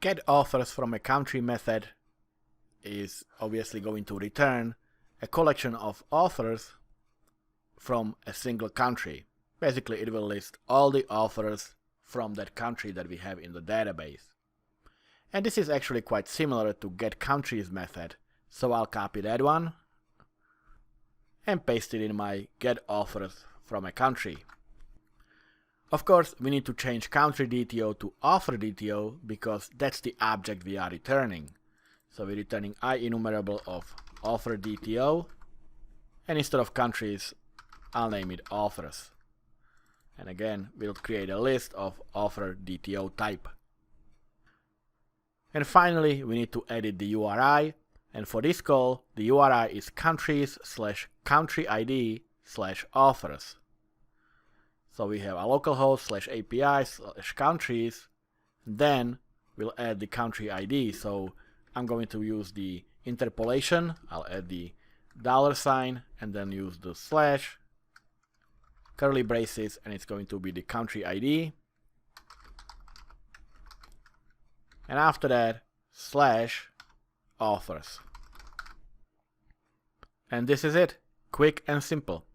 getAuthors from a country method is obviously going to return a collection of authors from a single country. Basically, it will list all the authors from that country that we have in the database. And this is actually quite similar to getCountries method, so I'll copy that one and paste it in my getAuthors from a country. Of course, we need to change country DTO to author DTO because that's the object we are returning. So we're returning IEnumerable of author DTO, and instead of countries, I'll name it authors. And again, we'll create a list of author DTO type. And finally, we need to edit the URI, and for this call, the URI is countries/countryid/authors. So we have a localhost/API/countries, then we'll add the country ID. So I'm going to use the interpolation. I'll add the $, and then use the slash, curly braces, and it's going to be the country ID. And after that, /authors. And this is it. Quick and simple.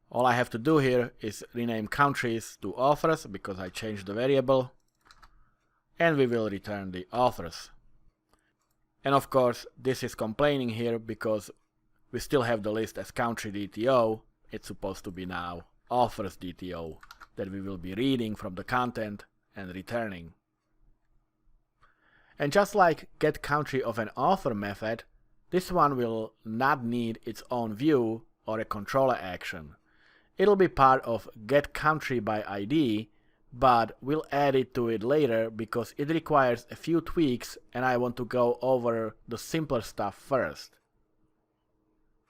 All I have to do here is rename countries to authors because I changed the variable, and we will return the authors. And of course, this is complaining here because we still have the list as country DTO. It's supposed to be now authors DTO that we will be reading from the content and returning. And just like getCountry of an author method, this one will not need its own view or a controller action. It'll be part of getCountry by ID, but we'll add it to it later because it requires a few tweaks and I want to go over the simpler stuff first.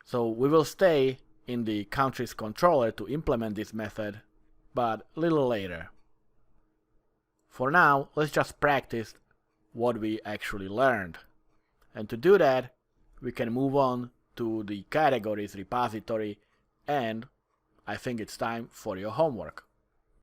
So we will stay in the countries controller to implement this method, but a little later. For now, let's just practice what we actually learned. And to do that, we can move on to the categories repository, and I think it's time for your homework.